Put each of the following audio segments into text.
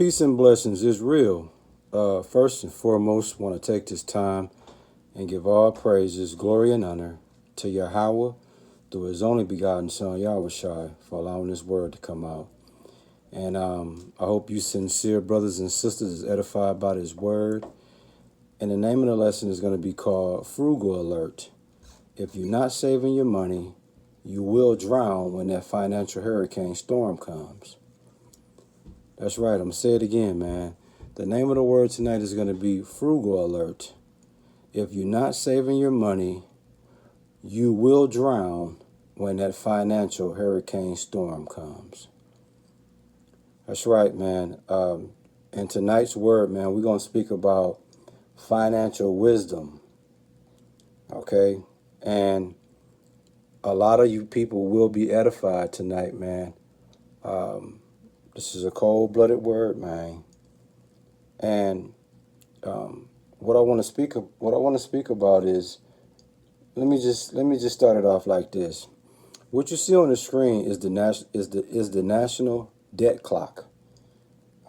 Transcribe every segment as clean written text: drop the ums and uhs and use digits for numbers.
Peace and blessings is real. First and foremost, want to take this time and give all praises, glory, and honor to Yahweh through His only begotten Son, Yahweh Shai, for allowing this word to come out. And I hope you sincere brothers and sisters is edified by this word. And the name of the lesson is going to be called Frugal Alert. If you're not saving your money, you will drown when that financial hurricane storm comes. That's right. I'm going to say it again, man. The name of the word tonight is going to be Frugal Alert. If you're not saving your money, you will drown when that financial hurricane storm comes. That's right, man. In tonight's word, man, we're going to speak about financial wisdom. Okay? And a lot of you people will be edified tonight, man. This is a cold-blooded word, man. And what I want to speak about is, let me just start it off like this. What you see on the screen is the national debt clock.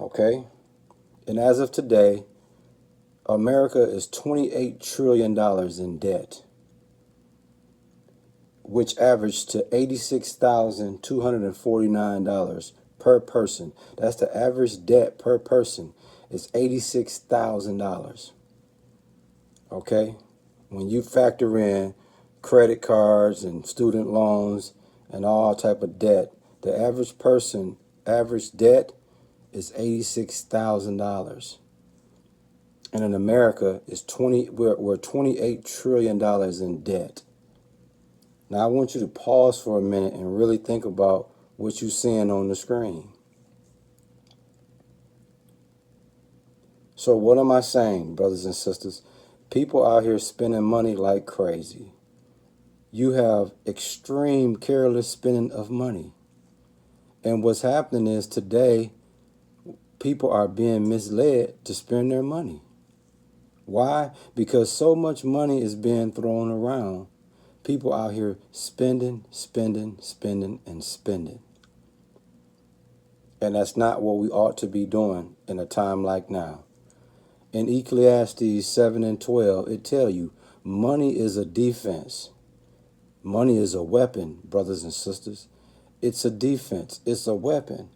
Okay? And as of today, America is $28 trillion in debt, which averaged to $86,249 per person. That's the average debt per person is $86,000. Okay? When you factor in credit cards and student loans and all type of debt, the average debt is $86,000. And in America we're $28 trillion in debt. Now I want you to pause for a minute and really think about what you're seeing on the screen. So what am I saying, brothers and sisters? People out here spending money like crazy. You have extreme careless spending of money. And what's happening is today, people are being misled to spend their money. Why? Because so much money is being thrown around. People out here spending. And that's not what we ought to be doing in a time like now. In Ecclesiastes 7 and 12, it tells you money is a defense. Money is a weapon, brothers and sisters. It's a defense. It's a weapon.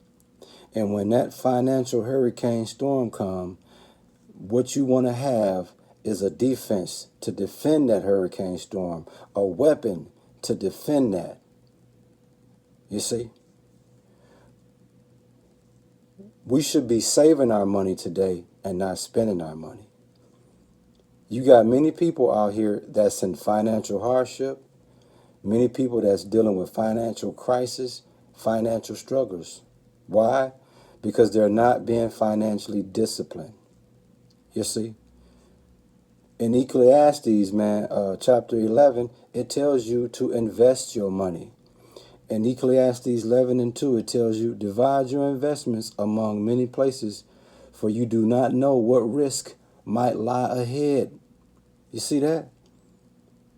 And when that financial hurricane storm comes, what you want to have is a defense to defend that hurricane storm, a weapon to defend that. You see? We should be saving our money today and not spending our money. You got many people out here that's in financial hardship, many people that's dealing with financial crisis, financial struggles. Why? Because they're not being financially disciplined. You see? In Ecclesiastes, man, chapter 11, it tells you to invest your money. In Ecclesiastes 11 and 2, it tells you, divide your investments among many places, for you do not know what risk might lie ahead. You see that?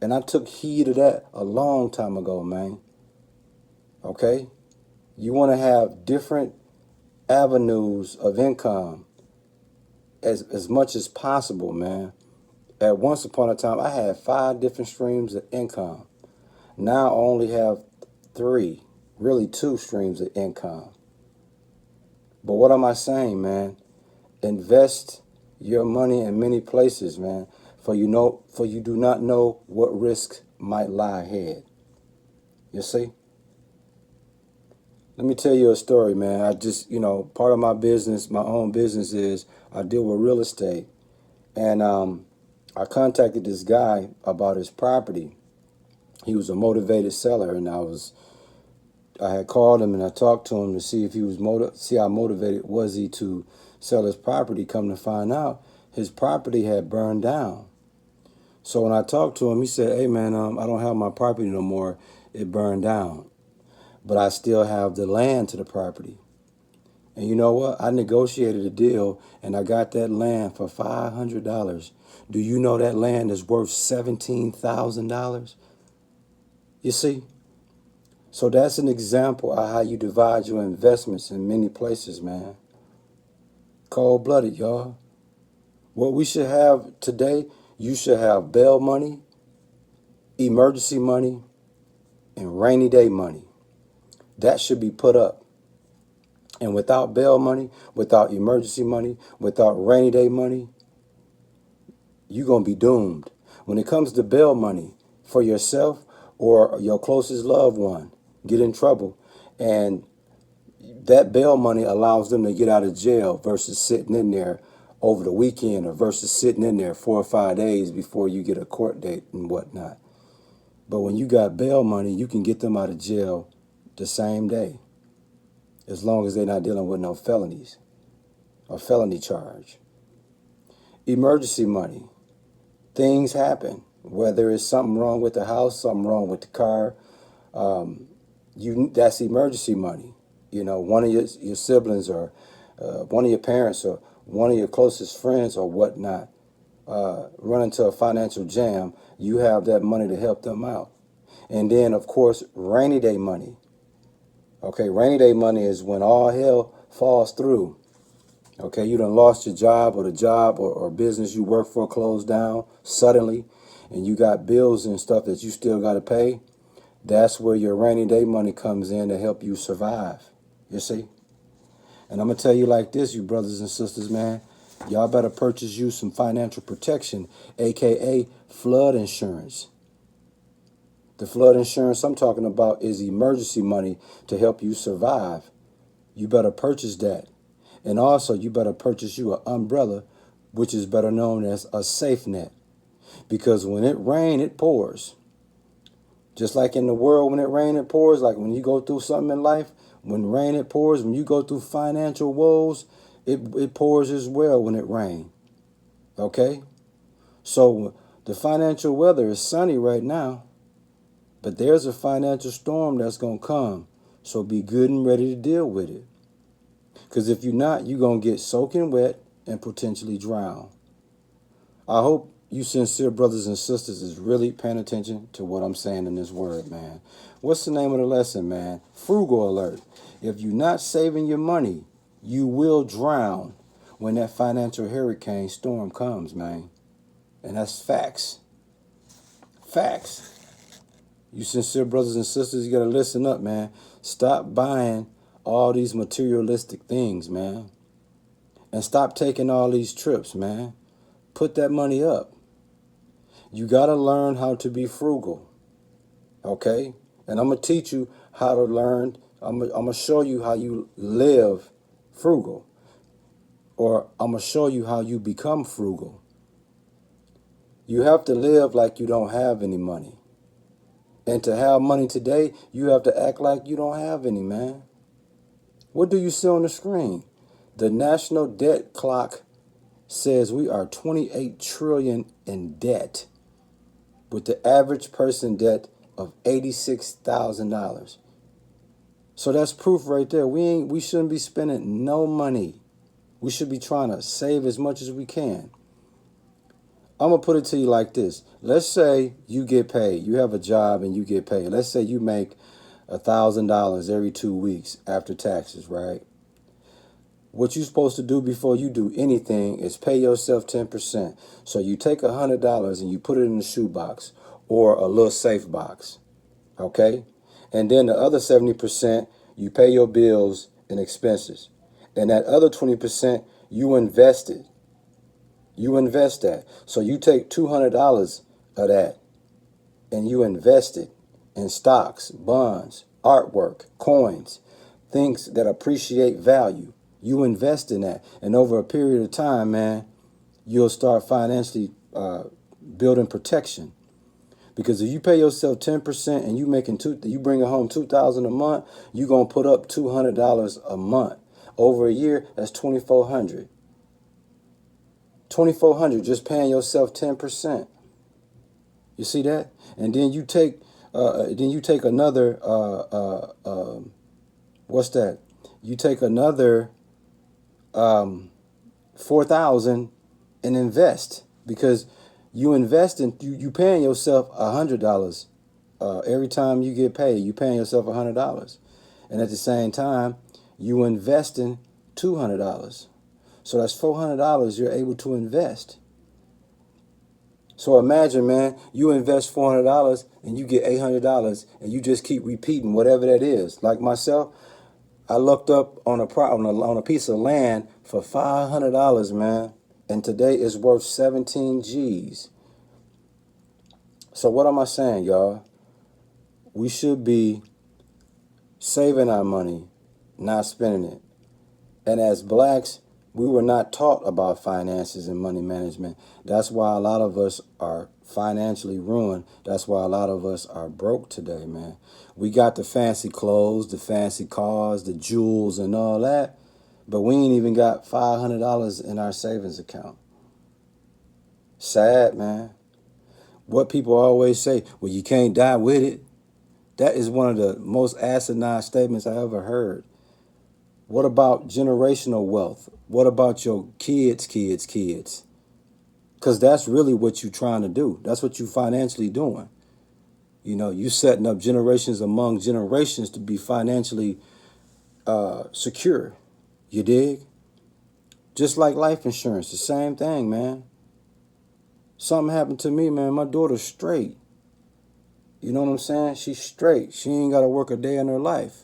And I took heed of that a long time ago, man. Okay? You want to have different avenues of income as much as possible, man. At once upon a time, I had 5 different streams of income. Now I only have 3, really 2 streams of income. But what am I saying, man? Invest your money in many places, man, for you do not know what risk might lie ahead. You see? Let me tell you a story, man. I just, part of my business, my own business is I deal with real estate. And I contacted this guy about his property. He was a motivated seller, and I had called him and I talked to him to see if he was see how motivated was he to sell his property. Come to find out, his property had burned down. So when I talked to him, he said, "Hey man, I don't have my property no more. It burned down, but I still have the land to the property." And you know what? I negotiated a deal and I got that land for $500. Do you know that land is worth $17,000? You see? So that's an example of how you divide your investments in many places, man. Cold-blooded, y'all. What we should have today, you should have bail money, emergency money, and rainy day money. That should be put up. And without bail money, without emergency money, without rainy day money, you're going to be doomed. When it comes to bail money for yourself or your closest loved one, get in trouble. And that bail money allows them to get out of jail versus sitting in there over the weekend or versus sitting in there 4 or 5 days before you get a court date and whatnot. But when you got bail money, you can get them out of jail the same day, as long as they're not dealing with no felonies or felony charge. Emergency money. Things happen, whether it's something wrong with the house, something wrong with the car. That's emergency money. You know, one of your siblings or one of your parents or one of your closest friends or whatnot run into a financial jam, you have that money to help them out. And then, of course, rainy day money. Okay, rainy day money is when all hell falls through. Okay, you done lost your job or the job or business you work for closed down suddenly, and you got bills and stuff that you still got to pay. That's where your rainy day money comes in to help you survive. You see? And I'm going to tell you like this, you brothers and sisters, man. Y'all better purchase you some financial protection, a.k.a. flood insurance. The flood insurance I'm talking about is emergency money to help you survive. You better purchase that. And also, you better purchase you an umbrella, which is better known as a safe net. Because when it rains, it pours. Just like in the world, when it rains, it pours. Like when you go through something in life, when rain, it pours. When you go through financial woes, it pours as well when it rains. Okay? So the financial weather is sunny right now, but there's a financial storm that's going to come. So be good and ready to deal with it. Because if you're not, you're going to get soaking wet and potentially drown. I hope you sincere brothers and sisters is really paying attention to what I'm saying in this word, man. What's the name of the lesson, man? Frugal alert. If you're not saving your money, you will drown when that financial hurricane storm comes, man. And that's facts. Facts. You sincere brothers and sisters, you got to listen up, man. Stop buying all these materialistic things, man. And stop taking all these trips, man. Put that money up. You got to learn how to be frugal. Okay? And I'm going to teach you how to learn. I'm going to show you how you live frugal. Or I'm going to show you how you become frugal. You have to live like you don't have any money. And to have money today, you have to act like you don't have any, man. What do you see on the screen? The national debt clock says we are 28 trillion in debt, with the average person debt of $86,000. So that's proof right there. We shouldn't be spending no money. We should be trying to save as much as we can. I'm going to put it to you like this. Let's say you get paid. You have a job and you get paid. Let's say you make $1,000 every 2 weeks after taxes, right? What you're supposed to do before you do anything is pay yourself 10%. So you take $100 and you put it in a shoebox or a little safe box, okay? And then the other 70%, you pay your bills and expenses. And that other 20%, you invest it. You invest that. So you take $200 of that and you invest it in stocks, bonds, artwork, coins, things that appreciate value. You invest in that. And over a period of time, man, you'll start financially building protection. Because if you pay yourself 10% and you bring home $2,000 a month, you're going to put up $200 a month. Over a year, that's $2,400. $2,400 just paying yourself 10%. You see that? And then you take another what's that? You take another 4,000 and invest, because you invest in you paying yourself $100 every time you get paid. You paying yourself $100, and at the same time you investing $200. So that's $400 you're able to invest. So imagine, man, you invest $400 and you get $800, and you just keep repeating whatever that is. Like myself, I looked up on a piece of land for $500, man, and today it's worth 17 G's. So what am I saying, y'all? We should be saving our money, not spending it. And as blacks, we were not taught about finances and money management. That's why a lot of us are financially ruined. That's why a lot of us are broke today, man. We got the fancy clothes, the fancy cars, the jewels and all that, but we ain't even got $500 in our savings account. Sad, man. What people always say, well, you can't die with it. That is one of the most asinine statements I ever heard. What about generational wealth? What about your kids? Because that's really what you're trying to do. That's what you're financially doing. You know, you setting up generations among generations to be financially secure. You dig? Just like life insurance, the same thing, man. Something happened to me, man. My daughter's straight. You know what I'm saying? She's straight. She ain't got to work a day in her life.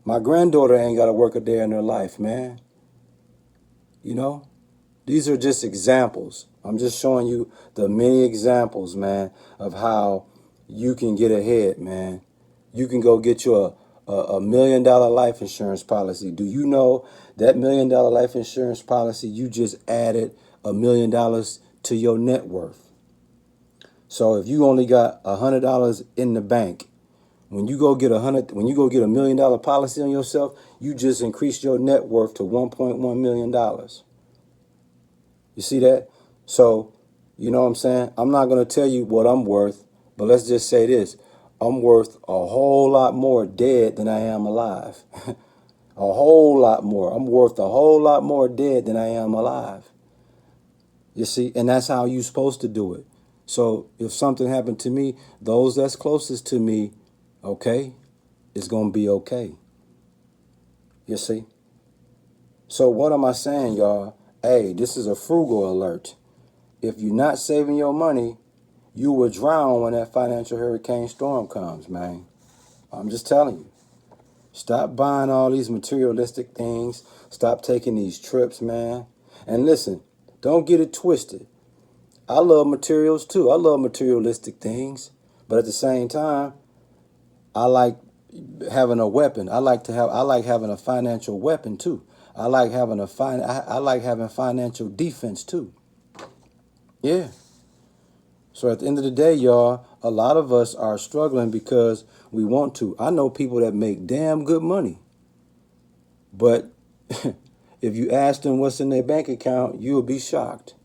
My granddaughter ain't got to work a day in her life, man. You know? These are just examples. I'm just showing you the many examples, man, of how you can get ahead, man. You can go get you a $1 million life insurance policy. Do you know that $1 million life insurance policy, you just added $1 million to your net worth? So if you only got $100 in the bank, when you go get $1 million policy on yourself, you just increased your net worth to $1.1 million. You see that? So, you know what I'm saying? I'm not going to tell you what I'm worth, but let's just say this. I'm worth a whole lot more dead than I am alive. A whole lot more. I'm worth a whole lot more dead than I am alive. You see? And that's how you're supposed to do it. So if something happened to me, those that's closest to me, okay, it's going to be okay. You see? So what am I saying, y'all? Hey, this is a frugal alert. If you're not saving your money, you will drown when that financial hurricane storm comes, man. I'm just telling you. Stop buying all these materialistic things. Stop taking these trips, man. And listen, don't get it twisted. I love materials too. I love materialistic things. But at the same time, I like having a weapon. I like having a financial weapon too. I like having financial defense too. Yeah. So at the end of the day, y'all, a lot of us are struggling because we want to. I know people that make damn good money. But if you ask them what's in their bank account, you'll be shocked.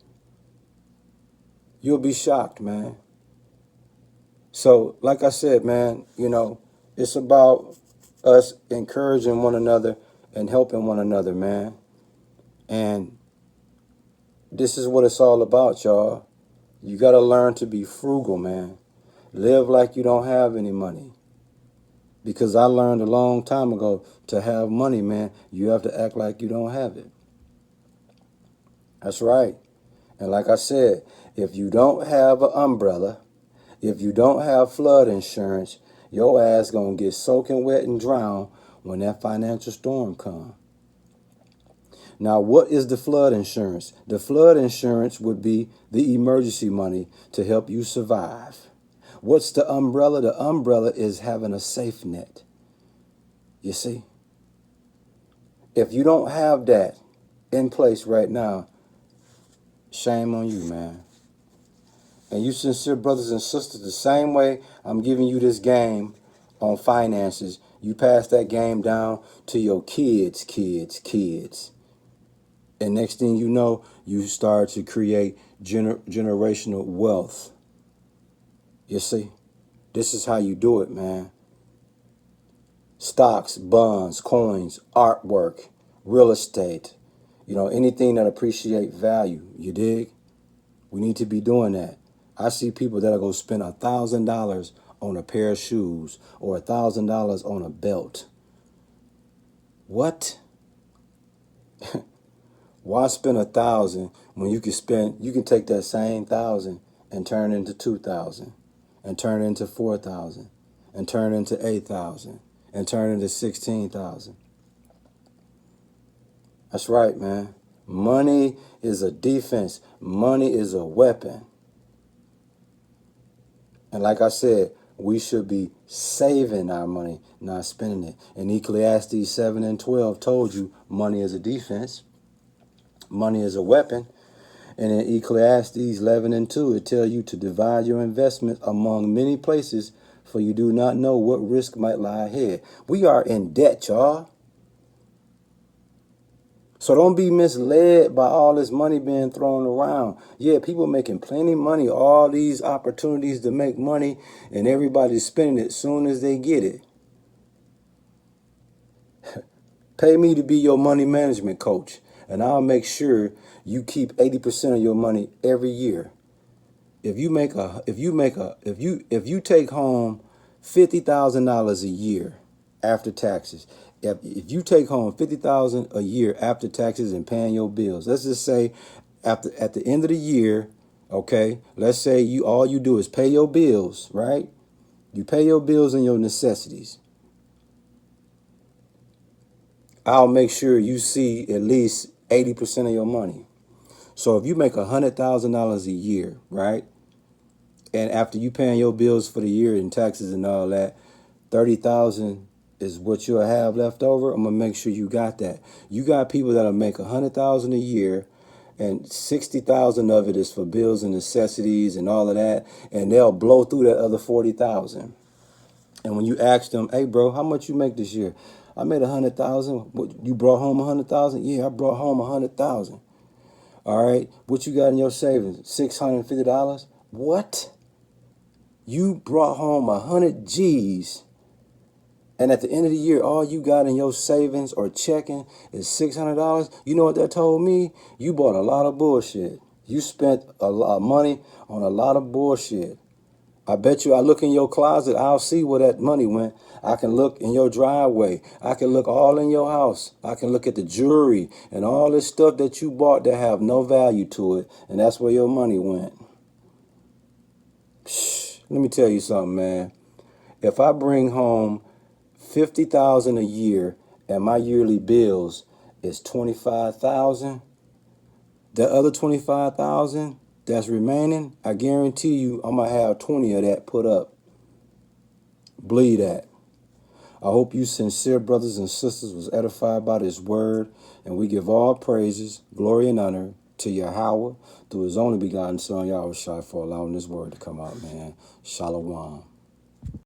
You'll be shocked, man. So, like I said, man, you know, it's about us encouraging one another and helping one another, man. And this is what it's all about, y'all. You got to learn to be frugal, man. Live like you don't have any money. Because I learned a long time ago, to have money, man, you have to act like you don't have it. That's right. And like I said, if you don't have an umbrella, if you don't have flood insurance, your ass gonna get soaking wet and drown when that financial storm comes. Now, what is the flood insurance? The flood insurance would be the emergency money to help you survive. What's the umbrella? The umbrella is having a safe net. You see? If you don't have that in place right now, shame on you, man. And you sincere brothers and sisters, the same way I'm giving you this game on finances, you pass that game down to your kids. And next thing you know, you start to create generational wealth. You see? This is how you do it, man. Stocks, bonds, coins, artwork, real estate, you know, anything that appreciate value. You dig? We need to be doing that. I see people that are going to spend $1,000 on a pair of shoes or $1,000 on a belt. What? Why spend 1,000 when you can take that same 1,000 and turn it into 2,000 and turn it into 4,000 and turn it into 8,000 and turn it into 16,000. That's right, man. Money is a defense. Money is a weapon. And like I said, we should be saving our money, not spending it. And Ecclesiastes 7:12 told you money is a defense. Money is a weapon. And in Ecclesiastes 11:2, it tells you to divide your investment among many places, for you do not know what risk might lie ahead. We are in debt, y'all. So don't be misled by all this money being thrown around. Yeah, people making plenty money, all these opportunities to make money, and everybody's spending it as soon as they get it. Pay me to be your money management coach, and I'll make sure you keep 80% of your money every year. If you take home $50,000 a year after taxes, if you take home $50,000 a year after taxes and paying your bills, let's just say at the end of the year, okay, let's say all you do is pay your bills, right? You pay your bills and your necessities. I'll make sure you see at least 80% of your money. So if you make $100,000 a year, right? And after you paying your bills for the year and taxes and all that, 30,000 is what you'll have left over. I'm gonna make sure you got that. You got people that'll make 100,000 a year, and 60,000 of it is for bills and necessities and all of that, and they'll blow through that other 40,000. And when you ask them, "Hey, bro, how much you make this year?" "I made 100,000." "What, you brought home 100,000?" "Yeah, I brought home 100,000." "All right, what you got in your savings?" $650. "What? You brought home 100 G's, and at the end of the year, all you got in your savings or checking is $600? You know what that told me? You bought a lot of bullshit. You spent a lot of money on a lot of bullshit. I bet you I look in your closet, I'll see where that money went. I can look in your driveway. I can look all in your house. I can look at the jewelry and all this stuff that you bought that have no value to it, and that's where your money went. Let me tell you something, man. If I bring home 50,000 a year and my yearly bills is 25,000, the other 25,000 that's remaining, I guarantee you I'm gonna have 20 of that put up. Believe that. I hope you sincere brothers and sisters was edified by this word, and we give all praises, glory, and honor to Yahweh through his only begotten son, Yahushua, for allowing this word to come out, man. Shalom.